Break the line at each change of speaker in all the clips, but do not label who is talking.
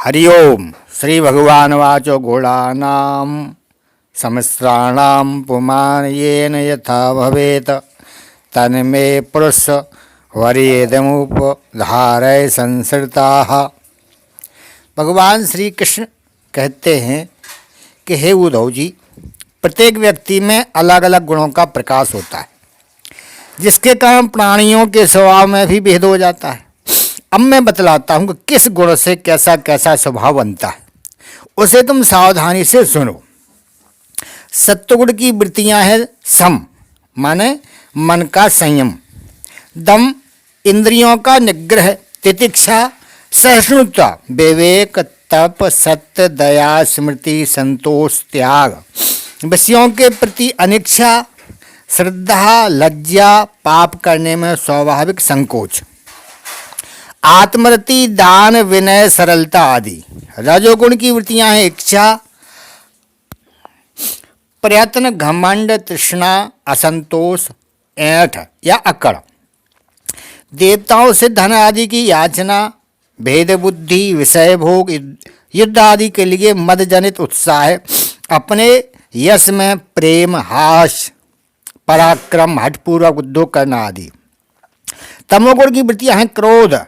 हरि ओम। श्री भगवान वाचो घोड़ानां सहस्राणां पुमान् येन यथा भवेत तन्मे पुरुष वरीयदमुपधारय संसृताः। भगवान श्री कृष्ण कहते हैं कि हे उद्धव जी, प्रत्येक व्यक्ति में अलग अलग गुणों का प्रकाश होता है, जिसके कारण प्राणियों के स्वभाव में भी भेद हो जाता है। अब मैं बतलाता हूँ कि किस गुण से कैसा कैसा स्वभाव बनता है, उसे तुम सावधानी से सुनो। सत्वगुण की वृत्तियां हैं सम, माने मन का संयम, दम इंद्रियों का निग्रह, तितिक्षा सहिष्णुता, विवेक, तप, सत्य, दया, स्मृति, संतोष, त्याग, विषयों के प्रति अनिच्छा, श्रद्धा, लज्जा, पाप करने में स्वाभाविक संकोच, आत्मरति, दान, विनय, सरलता आदि। रजोगुण की वृत्तियां हैं इच्छा, प्रयत्न, घमंड, तृष्णा, असंतोष, ऐंठ या अकड़, देवताओं से धन आदि की याचना, भेद बुद्धि, विषय भोग, युद्ध आदि के लिए मद जनित उत्साह, अपने यश में प्रेम, हास, पराक्रम, हठपूर्वक उद्योग करना आदि। तमोगुण की वृत्तियां हैं क्रोध,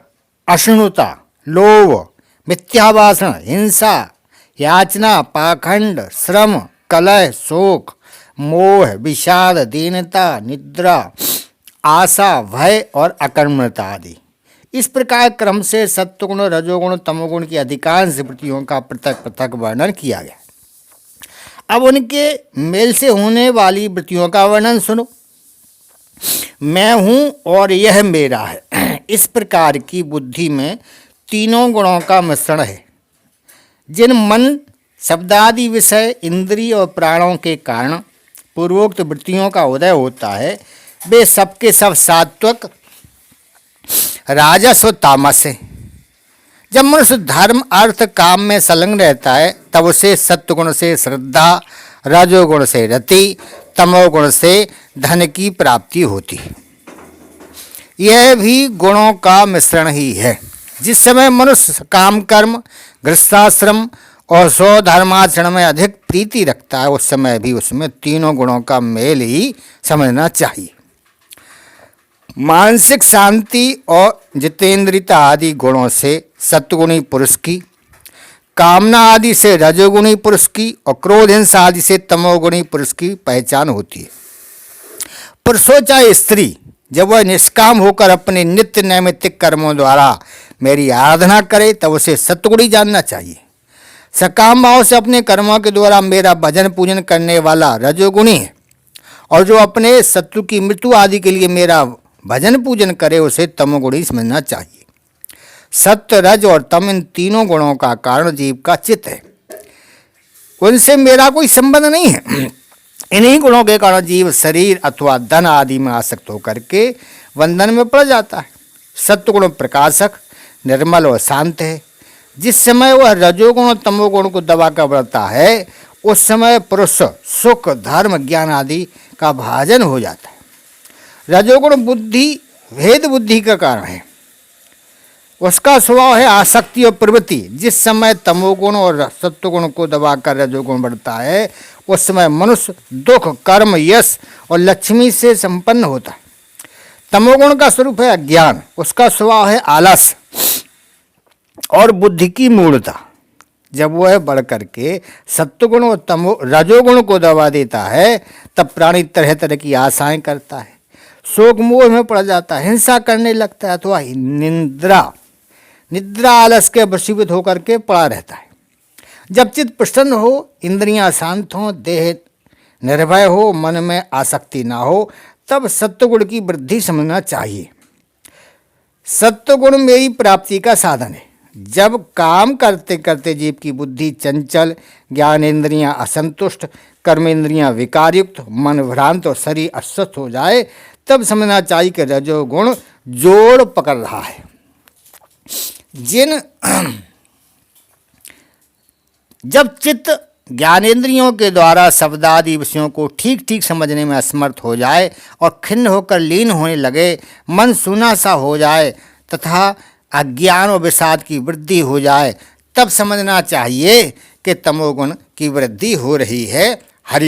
अश्नुता, लोभ, मिथ्याभाषण, हिंसा, याचना, पाखंड, श्रम, कलह, शोक, मोह, विषाद, दीनता, निद्रा, आशा, भय और अकर्मण्यता आदि। इस प्रकार क्रम से सत्वगुण, रजोगुण, तमोगुण की अधिकांश वृत्तियों का पृथक पृथक वर्णन किया गया। अब उनके मेल से होने वाली वृत्तियों का वर्णन सुनो। मैं हूं और यह मेरा है, इस प्रकार की बुद्धि में तीनों गुणों का मिश्रण है। जिन मन, शब्दादि विषय, इंद्रिय और प्राणों के कारण पूर्वोक्त वृत्तियों का उदय होता है, वे सबके सब सात्विक, राजस और तामस है। जब मनुष्य धर्म, अर्थ, काम में संलग्न रहता है, तब उसे सत्वगुण से श्रद्धा, रजोगुण से रति, तमोगुण से धन की प्राप्ति होती है। यह भी गुणों का मिश्रण ही है। जिस समय मनुष्य काम कर्म, गृहस्थाश्रम और स्वधर्माचरण में अधिक प्रीति रखता है, उस समय भी उसमें तीनों गुणों का मेल ही समझना चाहिए। मानसिक शांति और जितेंद्रियता आदि गुणों से सत्वगुणी पुरुष की, कामना आदि से रजोगुणी पुरुष की और क्रोध, हिंसा आदि से तमोगुणी पुरुष की पहचान होती है। पुरुषों चाहे स्त्री, जब वह निष्काम होकर अपने नित्य नैमित्तिक कर्मों द्वारा मेरी आराधना करे, तब उसे सत्वगुणी जानना चाहिए। सकाम भाव से अपने कर्मों के द्वारा मेरा भजन पूजन करने वाला रजोगुणी है, और जो अपने शत्रु की मृत्यु आदि के लिए मेरा भजन पूजन करे, उसे तमोगुणी समझना चाहिए। सत्य, रज और तम, इन तीनों गुणों का कारण जीव का चित्त है, उनसे मेरा कोई संबंध नहीं है। इन्हीं गुणों के कारण जीव शरीर अथवा धन आदि में आसक्त होकर के बंधन में पड़ जाता है। सत्वगुण प्रकाशक, निर्मल और शांत है। जिस समय वह रजोगुण और तमोगुण को दबाकर बढ़ता है, उस समय पुरुष सुख, धर्म, ज्ञान आदि का भाजन हो जाता है। रजोगुण बुद्धि, भेद बुद्धि का कारण है। उसका स्वभाव है आसक्ति और प्रवृत्ति। जिस समय तमोगुण और सत्वगुण को दबाकर रजोगुण बढ़ता है, उस समय मनुष्य दुख, कर्म, यश और लक्ष्मी से संपन्न होता है। तमोगुण का स्वरूप है अज्ञान। उसका स्वभाव है आलस और बुद्धि की मूढ़ता। जब वह बढ़ करके सत्वगुण और रजोगुण को दबा देता है, तब प्राणी तरह तरह की आशाएं करता है, शोक मोह में पड़ जाता है, हिंसा करने लगता है, अथवा निद्रा आलस के वशीभूत होकर के पड़ा रहता है। जब चित्त प्रसन्न हो, इंद्रियां शांत हों, देह निर्भय हो, मन में आसक्ति ना हो, तब सत्वगुण की वृद्धि समझना चाहिए। सत्वगुण मेरी प्राप्ति का साधन है। जब काम करते करते जीव की बुद्धि चंचल, ज्ञान इंद्रियां असंतुष्ट, कर्म इंद्रियां विकारयुक्त, मन भ्रांत और शरीर अस्वस्थ हो जाए, तब समझना चाहिए कि रजोगुण जोड़ पकड़ रहा है। जब चित्त ज्ञानेंद्रियों के द्वारा शब्दादि विषयों को ठीक ठीक समझने में असमर्थ हो जाए और खिन्न होकर लीन होने लगे, मन सूना सा हो जाए तथा अज्ञान और विषाद की वृद्धि हो जाए, तब समझना चाहिए कि तमोगुण की वृद्धि हो रही है।